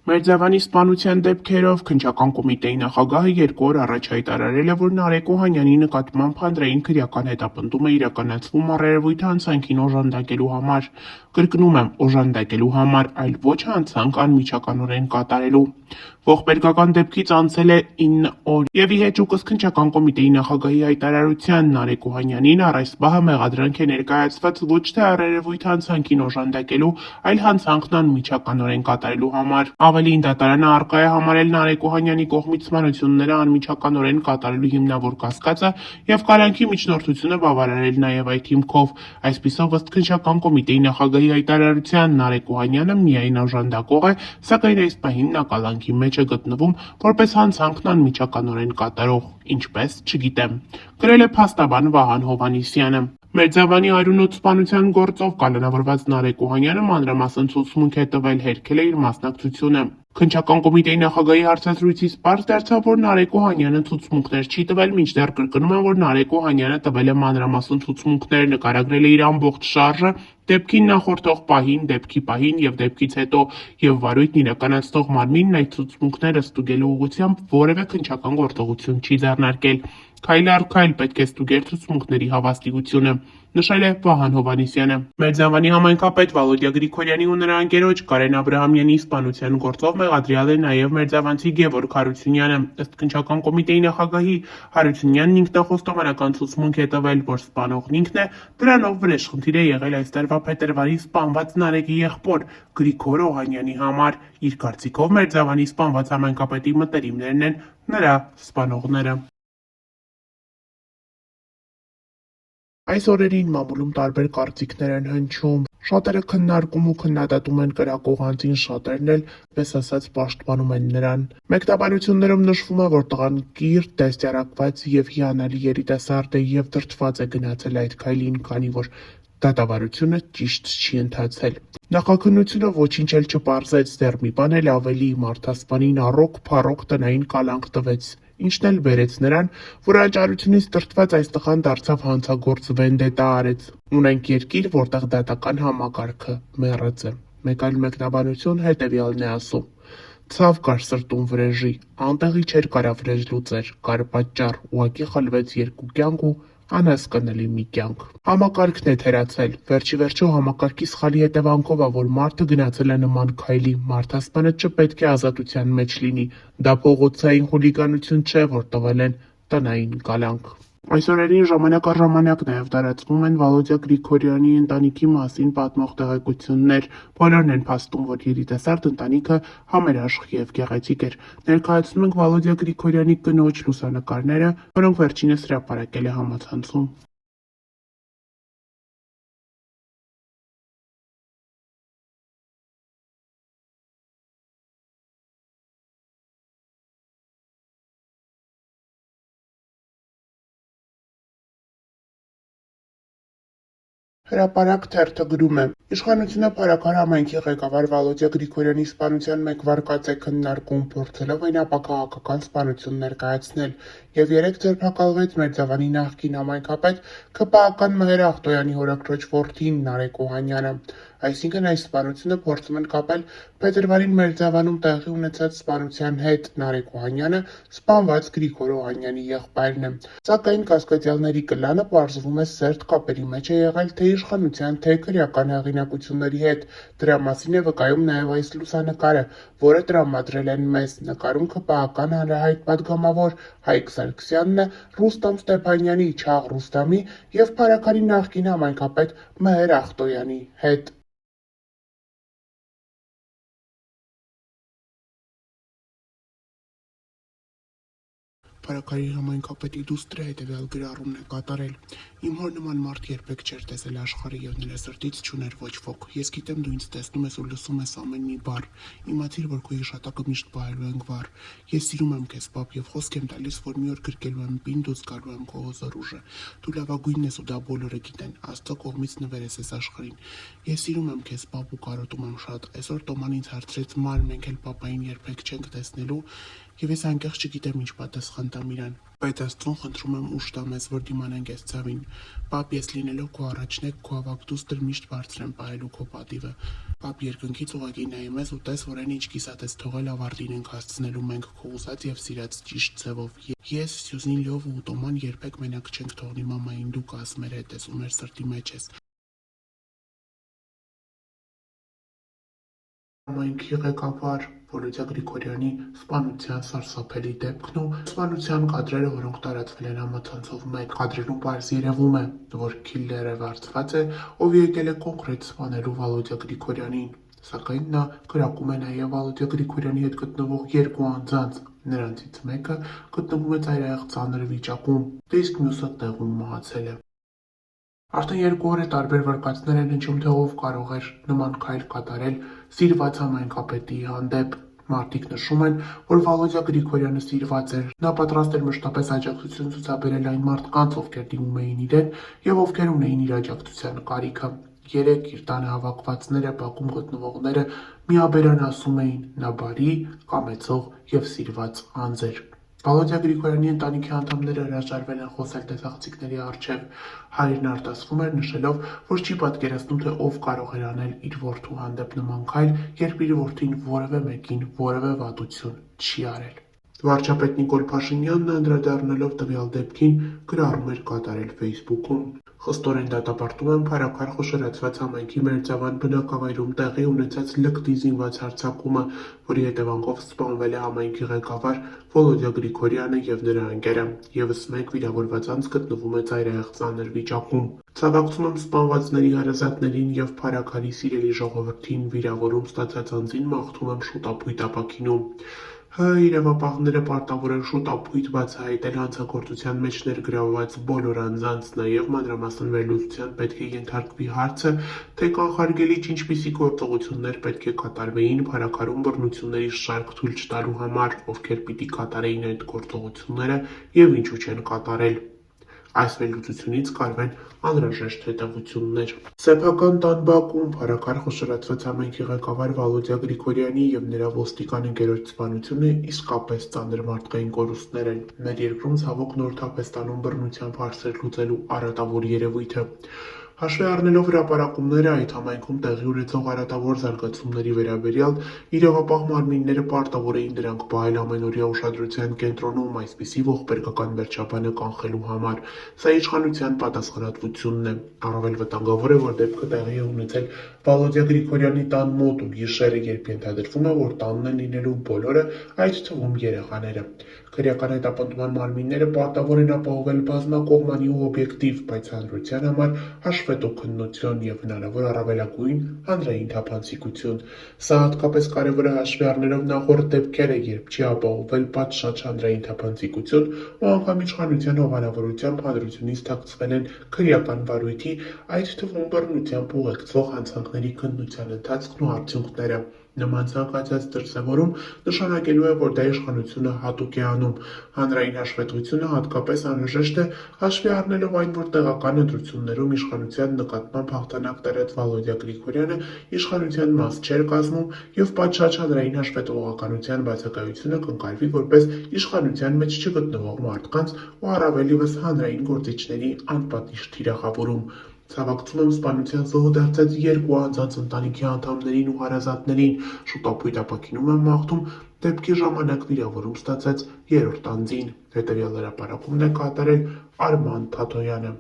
Մերձավանի սպանության դեպքերով քննչական կոմիտեի նախագահը 2 օր առաջ հայտարարել է, որ Նարեկ Օհանյանի նկատմամբ հանրային քրեական հետապնդում է իրականացվում առերևույթ հանցանքին օժանդակելու համար։ Կրկնում եմ, օժանդակելու համար, այլ ոչ հանցանք անմիջականորեն կատարելու։ Ողբերգական դեպքից անցել է 9 օր, եւ ի հեճուկս քննչական կոմիտեի նախագահի հայտարարության Նարեկ Օհանյանին առ այս պահը մեղադրանք է ներկայացված ոչ թե առերևույթ հանցանքին օժանդակելու, այլ հանցանքն անմիջականորեն կատարելու համար։ Ավելին, դատարանը առկա է համարել Նարեկ Օհանյանի կողմից սպանությունները անմիջականորեն կատարելու հիմնավոր կասկածը եւ կալանքի միջնորդությունը բավարարել նաեւ այդ հիմքով։ Այսպիսով, ըստ քննչական կոմիտեի նախագահի հայտարարության, Նարեկ Օհանյանը միայն օժանդակող է, սակայն այս պահին նա կալանքի մեջ է գտնվում որպես հանցանքն անմիջականորեն կատարող։ Ինչպես, չգիտեմ, գրել է փաստաբան Վահան Հովհաննիսյանը։ Մերձավանի արյունոտ սպանության գործով կալանավորված Նարեկ Օհանյանը մանրամասն ցուցմունք է տվել, հերքել է իր մասնակցությունը։ Քննչական կոմիտեի նախագահի հարցազրույցից պարզ դարձավ, որ Նարեկ Օհանյանը ցուցմունքներ չի տվել, մինչդեռ կրկնում են, որ Նարեկ Օհանյանը տվել է մանրամասն ցուցմունքներ, նկարագրել է իր ամբողջ շարժը, դեպքին նախորդող պահին, դեպքի պահին եւ դեպքից հետո, եւ վարույթն իրականացնող մարմինն այդ ցուցմունքները ստուգելու ուղղությամբ որևէ քննչական գործողություն չի ձեռնարկել։ Քայլ առ քայլ պետք է ստուգել ցուցմունքների հավաստիությունը, նշել է Վահան Հովհաննիսյանը։ Մերձավանի համայնքապետ Վալոդիա Գրիգորյանի ու նրա ընկերոջ Կարեն Աբրահամյանի սպանության գործով մեղադրյալ է նաև մերձավանցի Գևորգ Հարությունյանը։ Ըստ քննչական կոմիտեի նախագահի, Հարությունյանն ինքնախոստովանական ցուցմունք է տվել, որ սպանողն ինքն է, դրանով վրեժխնդիր է եղել այս տարվա փետրվարին սպանված Նարեկի եղբոր Գրիգոր Օհանյանի համար։ Իր կարծիքով Մերձավանի սպանված համայնքապետի մտերիմներն են նրա սպանողները։ Այս օրերին մամուլում տարբեր կարծիքներ են հնչում։ Շատերը քննարկում ու քննադատում են կրակող անձին, շատերն էլ, պես ասած, պաշտպանում են նրան։ Մեկնաբանություններում նշվում է, որ տղան կիրթ, դաստիարակված եւ հիանալի երիտասարդ է եւ դրդված է գնացել այդ քայլին, քանի որ դատավարությունը ճիշտ չի ընթացել։ Նախաքննությունը ոչինչ էլ չպարզեց, դեռ մի բան էլ ավելի, մարդասպանին առօգ-փառօգ տնային կալանք տվեց, ինչն էլ բերեց նրան, որ անճարությունից դրդված այս տղան դարձավ հանցագործ, վենդետա արեց։ Ունենք երկիր, որտեղ դատական համակարգը մեռած է։ Մեկ այլ մեկնաբանություն հետևյալն է ասում. ցավ կար սրտում վրեժի, անտեղի չէր կարա վրեժ լուծեր, կար պատճառ, ուղակի խլվեց երկու կյանք ու անհասկանալի մի կյանք։ Համակարգն է թերացել, վերջիվերջո համակարգի սխալի հետևանքով է, որ մարդը գնացել է նման քայլի, մարդասպանը չպետք է ազատության մեջ լինի, դա փողոցային խուլիգանություն չէ, որ տվել են տնային կալանք։ Այս օրերին ժամանակ առ ժամանակ նաև տարածվում են Վալոդիա Գրիգորյանի ընտանիքի մասին պատմող տեղեկություններ։ Բոլորն են փաստում, որ երիտասարդ ընտանիքը համերաշխ եւ գեղեցիկ էր։ Ներկայացնում ենք Վալոդիա Գրիգորյանի կնոջ լուսանկարները, որոնք վերջինս հրապարակել է համացանցում։ Հրապարակ թերթը գրում է. Իշխանությունը Փարաքար համայնքի ղեկավար Վալոդիա Գրիգորյանի սպանության մեկ վարկած է քննարկում, փորձելով այն ապաքաղաքական սպանություն ներկայացնել, եւ երեկ ձերբակալվեց Մերձավանի նախկին համայնքապետ ՔՊԱ-ական Մհեր Ախտոյանի հորաքրոջ որդին Նարեկ Օհանյանը։ Այսինքն այս սպանությունը փորձում են կապել փետրվարին Մերձավանում տեղի ունեցած սպանության հետ։ Նարեկ Օհանյանը սպանված Գրիգոր Օհանյանի եղբայրն է։ Սակայն կասկածյալների կլանը պարզվում է սերտ կապերի մեջ է եղել թե իշխանության, թե քրեական հեղինակությունների հետ։ Դրա մասին է վկայում նաև այս լուսանկարը, որը տրամադրել են մեզ։ Նկարում ՔՊԱ-ական հանրահայտ պատգամավոր Հայկ Սարգսյանն է Ռուստամ Ստեփանյանի, Չաղ Ռուստամի եւ Փարաքարի նախկին համայնքապետ Մհեր Ախտոյանի հետ։ Փարաքարի համայնքապետի դուստրը հետևյալ գրառումն է կատարել. Իմ հոր նման մարդ երբեք չէր տեսել աշխարհը եւ նրա սրտից չուներ ոչ ոք։ Ես գիտեմ դու ինձ տեսնում ես ու լսում ես ամեն մի բառ։ Իմացիր, որ քո հիշատակը միշտ պահելու ենք վառ։ Ես սիրում եմ քեզ, պապ, եւ խոսք եմ տալիս, որ մի օր գրկելու եմ պինդ ու զգալու եմ քո հզոր ուժը։ Դու լավագույնն ես ու դա բոլորը գիտեն։ Աստծո կողմից նվեր ես այս աշխարհին։ Ես սիրում եմ քեզ, պապ, ու կարոտում եմ շատ։ Այսօր Տոման ինձ հարցրեց ման, մենք էլ պապային երբեք չենք տեսնելու, եւ ես անկեղծ չգիտեմ ինչ պատասխան տամ իրան։ Բայց Աստծուն խնդրում եմ ուշ տա մեզ, որ դիմանանք այս ցավին։ Պապ, ես լինելով քո առաջնեկ, քո ավագ դուստր միշտ բարձր եմ պահելու քո պատիվը։ Պապ, երկնքից ուղղակի նայի մեզ ու տես, որ այն ինչ կիսատես թողել ավարտին ենք հասցնելու մենք քո ուզած եւ սիրած ճիշտ ձևով։ Ես, Սյուզին, Լյովը ու Տոման երբեք մենակ չենք թողնի մամային, դու կաս մեր հետ ես ու մեր սրտի մեջ ես։ Համայնքի ղեկավար Վոլոդյա Գրիգորյանի սպանության սարսափելի դեպքն ու սպանության կադրերը, որոնք տարածվել են համացանցով մեկ, կադրերում պարզ երևում է, որ քիլլերը վարձված է, ով եկել է կոնկրետ սպանելու Վոլոդյա Գրիգորյանին, սակայն նա կրակում է նաև Վոլոդյա Գրիգորյանի հետ գտնվող երկու անձանց, նրանցից մեկը գտնվում է ծայրահեղ ծանր վիճակում, իսկ մյուսը տեղում մահացել է։ Արդեն 2 օր է տարբեր վարկածներ են հնչում, թե ով կարող էր նման քայլ կատարել սիրված համայնքապետի հանդեպ։ Մարդիկ նշում են, որ Վոլոդյա Գրիգորյանը սիրված էր, նա պատրաստ էր մշտապես աջակցություն ցուցաբերել այն մարդկանց, ովքեր դիմում էին իրեն եւ ովքեր ունեին իր աջակցության կարիքը։ Երեք իր տանը հավաքվածները, բակում գտնվողները միաբերան ասում էին՝ նա բարի, կամեցող եւ սիրված անձ էր։ Վոլոդյա Գրիգորյանի ընտանիքի անդամները հրաժարվել են խոսել տեսախցիկների առջև։ Հայրն արտասվում էր, նշելով, որ չի պատկերացնում, թե ով կարող էր անել իր որդու հանդեպ նման քայլ, երբ իր որդին որևէ մեկին որևէ վատություն չի արել։ Վարչապետ Նիկոլ Փաշինյանն անդրադառնալով տվյալ դեպքին գրառում էր կատարել Facebook-ում։ Խստորեն դատապարտում եմ փառաքար խոշորացված համայնքի Մերձավան բնակավայրում տեղի ունեցած լկտի զինված հարձակումը, որի հետևանքով սպանվել է համայնքի ղեկավար Վոլոդյա Գրիգորյանը եւ նրա ընկերը։ Եվս մեկ վիրավորված անձ գտնվում է ծայրահեղ ծանր վիճակում։ Ցավակցում եմ սպանվածների հարազատներին եւ փառաքարի սիրելի ժողովրդին, վիրավորում ստացած անձին մաղթում եմ շուտ ապույտ ապաքինում։ Իրավապահները պարտավոր են շուտ ապույտ բացահայտել հանցագործության մեջ ներգրավված բոլոր անձանց, նաև մանրամասն վերլուծության պետք է ենթարկվի հարցը, թե կանխարգելիչ ինչպիսի գործողություններ պետք է կատարվեին փառաքարում բռնությունների շարք թույլ չտալու համար, ովքեր պիտի կատարեին այդ գործողությունները եւ ինչու չեն կատարել։ Այս վերլուծությունից կարվեն անհրաժեշտ հետևություններ։ Սեփական տան բակում փառաքար խոշորացված համայնքի ղեկավար Վոլոդյա Գրիգորյանի եւ նրա ոստիկան ընկերոջ սպանությունը իսկապես ծանր մարդկային կորուստներ են։ Մեր երկրում ցավոք նոր թափ է ստանում բռնությամբ հարցեր լուծելու արատավոր երևույթը։ Հաշվի առնելով հրապարակումները այդ համայնքում տեղի ունեցող արատավոր զարգացումների վերաբերյալ, իրավապահ մարմինները պարտավոր էին դրանք պահել ամենօրյա ուշադրության կենտրոնում այսպիսի ողբերգական վերջաբանը կանխելու համար։ Սա իշխանության պատասխանատվությունն է։ Առավել վտանգավոր է, որ դեպքը տեղի է ունեցել Վոլոդյա Գրիգորյանի տան մոտ ու գիշերը, երբ ենթադրվում է, որ տանն են լինելու բոլորը, այդ թվում երեխաները։ Քրեական հետապնդման մարմինները պարտավոր են ապահովել բազմակողմանի ու օբյեկտիվ, բայց հանրության համար հաշվետու քննություն եւ հնարավոր առավելագույն հանրային թափանցիկություն։ Սա հատկապես կարևոր է հաշվի առնելով նախորդ դեպքերը, երբ չի ապահովել պատշաճ հանրային թափանցիկություն ու անգամ իշխանության հովանավորությամբ հանրությունից թաքցվել են քրեական վարույթի, այդ թվում բռնությամբ ուղեկցող հանցանքների քննության ընթացքն ու արդյունքները։ Նման ցանկացած դրսևորում նշանակելու է, որ դա իշխանությունը հատուկ է անում։ Հանրային հաշվետվությունը հատկապես անհրաժեշտ է հաշվի առնելով այն, որ տեղական ընտրություններում իշխանության նկատմամբ հաղթանակ տարած Վոլոդյա Գրիգորյանը իշխանության մաս չէր կազմում եւ պատշաճ հանրային հաշվետվողականության բացակայությունը կընկալվի որպես իշխանության մեջ չգտնվող մարդկանց ու առավել ևս հանրային գործիչների անպատիժ թիրախավորում։ Ցավակցում եմ սպանության զոհ դարձած երկու անձանց ընտանիքի անդամներին ու հարազատներին, շուտապույտ ապաքինում եմ մաղթում դեպքի ժամանակ վիրավորում ստացած երրորդ անձին։ Հետևյալ հրապարակումն է կատարել Արման Թաթոյանը։